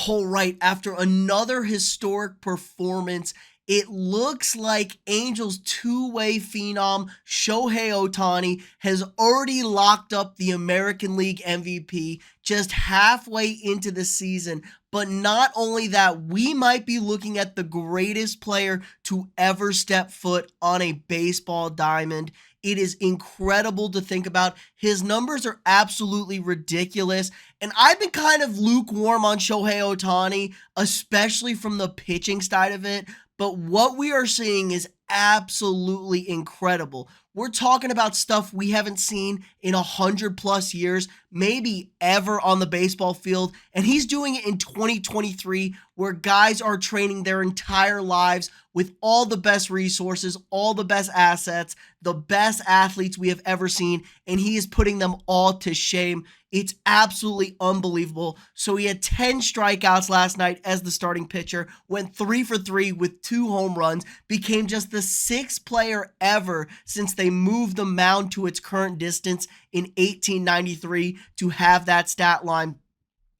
All right, after another historic performance, it looks like Angels two-way phenom Shohei Ohtani has already locked up the American League MVP just halfway into the season. But not only that, we might be looking at the greatest player to ever step foot on a baseball diamond. It is incredible to think about. His numbers are absolutely ridiculous. And I've been kind of lukewarm on Shohei Ohtani, especially from the pitching side of it. But what we are seeing is absolutely incredible. We're talking about stuff we haven't seen in 100+ years, maybe ever on the baseball field. And he's doing it in 2023, where guys are training their entire lives with all the best resources, all the best assets, the best athletes we have ever seen. And he is putting them all to shame. It's absolutely unbelievable. So he had 10 strikeouts last night as the starting pitcher, went 3 for 3 with 2 home runs, became just the 6th player ever since they moved the mound to its current distance in 1893 to have that stat line.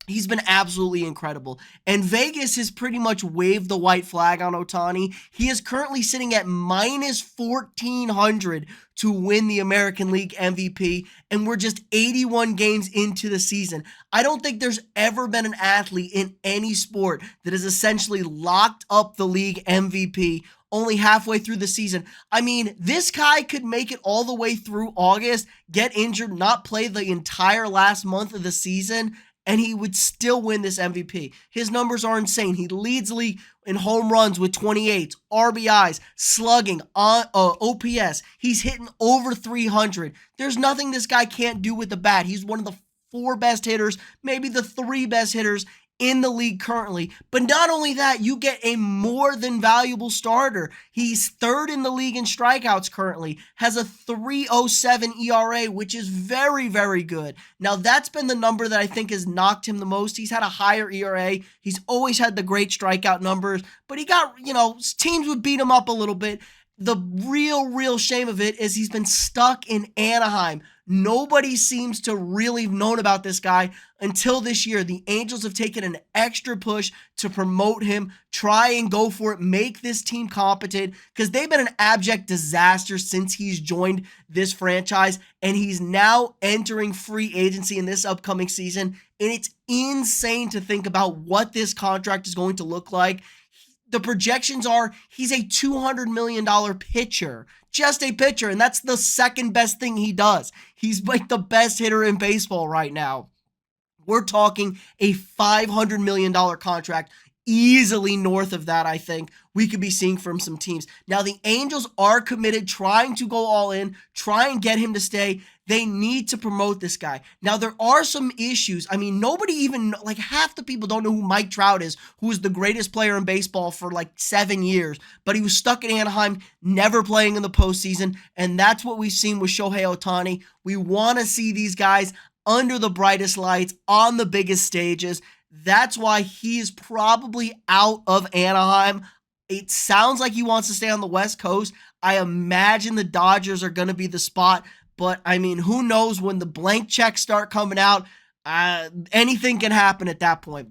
He's been absolutely incredible. And Vegas has pretty much waved the white flag on Ohtani. He is currently sitting at minus 1,400 to win the American League MVP, and we're just 81 games into the season. I don't think there's ever been an athlete in any sport that has essentially locked up the league MVP only halfway through the season. I mean, this guy could make it all the way through August, get injured, not play the entire last month of the season, and he would still win this MVP. His numbers are insane. He leads the league in home runs with 28, RBIs, slugging, OPS. He's hitting over 300. There's nothing this guy can't do with the bat. He's one of the 4 best hitters, maybe the 3 best hitters in the league currently. But not only that, you get a more than valuable starter. He's 3rd in the league in strikeouts currently, has a 3.07 ERA, which is very, very good. Now, that's been the number that I think has knocked him the most. He's had a higher ERA. He's always had the great strikeout numbers, but he got, teams would beat him up a little bit. The real shame of it is he's been stuck in Anaheim. Nobody seems to really have known about this guy until this year. The Angels have taken an extra push to promote him, try and go for it, make this team competent, because they've been an abject disaster since he's joined this franchise, and he's now entering free agency in this upcoming season, and it's insane to think about what this contract is going to look like. The projections are he's a $200 million pitcher, just a pitcher, and that's the 2nd best thing he does. He's like the best hitter in baseball right now. We're talking a $500 million contract, easily north of that, I think, we could be seeing from some teams. Now, the Angels are committed, trying to go all in, try and get him to stay. They need to promote this guy. Now, there are some issues. I mean, nobody even, half the people don't know who Mike Trout is, who was the greatest player in baseball for 7 years, but he was stuck in Anaheim, never playing in the postseason, and that's what we've seen with Shohei Ohtani. We want to see these guys under the brightest lights, on the biggest stages. That's why he's probably out of Anaheim. It sounds like he wants to stay on the West Coast. I imagine the Dodgers are going to be the spot. But, I mean, who knows when the blank checks start coming out? Anything can happen at that point.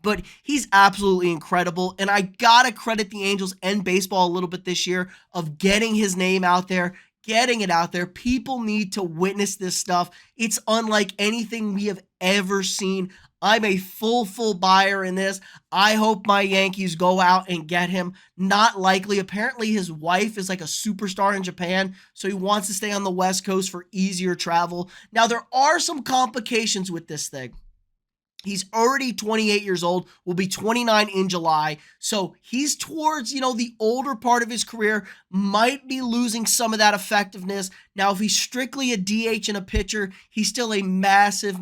But he's absolutely incredible. And I got to credit the Angels and baseball a little bit this year of getting his name out there, getting it out there. People need to witness this stuff. It's unlike anything we have ever seen. I'm a full buyer in this. I hope my Yankees go out and get him. Not likely. Apparently, his wife is like a superstar in Japan, so he wants to stay on the West Coast for easier travel. Now, there are some complications with this thing. He's already 28 years old, will be 29 in July. So he's towards, the older part of his career, might be losing some of that effectiveness. Now, if he's strictly a DH and a pitcher, he's still a massive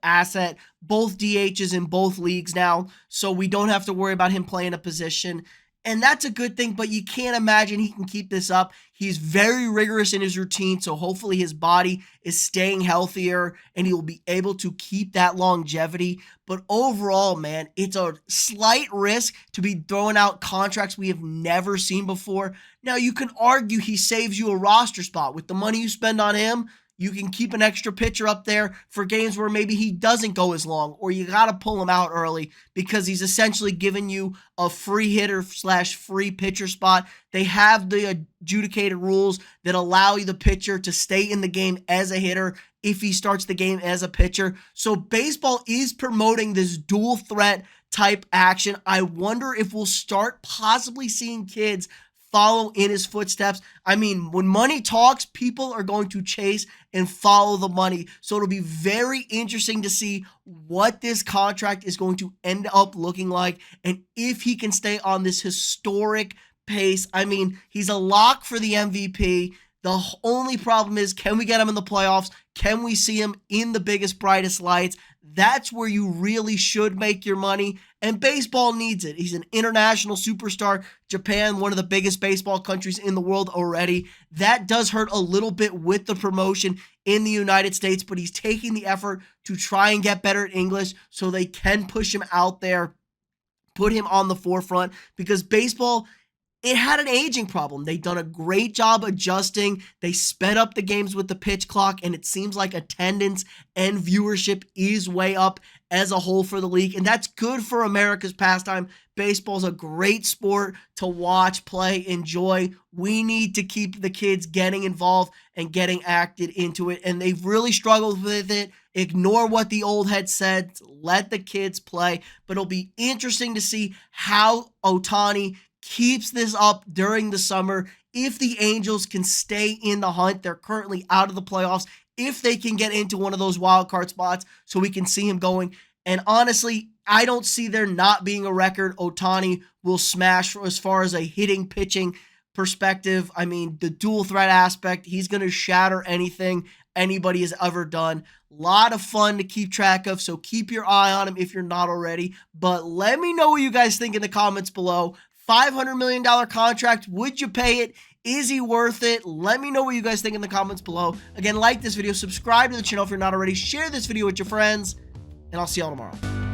asset. Both DHs in both leagues now, so we don't have to worry about him playing a position. And that's a good thing, but you can't imagine he can keep this up. He's very rigorous in his routine, so hopefully his body is staying healthier and he will be able to keep that longevity. But overall, man, it's a slight risk to be throwing out contracts we have never seen before. Now, you can argue he saves you a roster spot. With the money you spend on him, You can keep an extra pitcher up there for games where maybe he doesn't go as long, or you got to pull him out early because he's essentially giving you a free hitter / free pitcher spot. They have the adjudicated rules that allow the pitcher to stay in the game as a hitter if he starts the game as a pitcher. So baseball is promoting this dual threat type action. I wonder if we'll start possibly seeing kids follow in his footsteps. I mean, when money talks, people are going to chase and follow the money. So it'll be very interesting to see what this contract is going to end up looking like and if he can stay on this historic pace. I mean, he's a lock for the MVP. The only problem is, can we get him in the playoffs? Can we see him in the biggest, brightest lights? That's where you really should make your money, and baseball needs it. He's an international superstar. Japan, one of the biggest baseball countries in the world already. That does hurt a little bit with the promotion in the United States, but he's taking the effort to try and get better at English so they can push him out there, put him on the forefront, because baseball, it had an aging problem. They've done a great job adjusting. They sped up the games with the pitch clock, and it seems like attendance and viewership is way up as a whole for the league, and that's good for America's pastime. Baseball's a great sport to watch, play, enjoy. We need to keep the kids getting involved and getting acted into it, and they've really struggled with it. Ignore what the old head said. Let the kids play, but it'll be interesting to see how Ohtani keeps this up during the summer. If the Angels can stay in the hunt, they're currently out of the playoffs. If they can get into one of those wild card spots so we can see him going. And honestly, I don't see there not being a record Ohtani will smash as far as a hitting, pitching perspective. I mean, the dual threat aspect, he's going to shatter anything anybody has ever done. A lot of fun to keep track of, so keep your eye on him if you're not already. But let me know what you guys think in the comments below. $500 million contract, would you pay it? Is he worth it? Let me know what you guys think in the comments below. Again, like this video, subscribe to the channel if you're not already, share this video with your friends, and I'll see y'all tomorrow.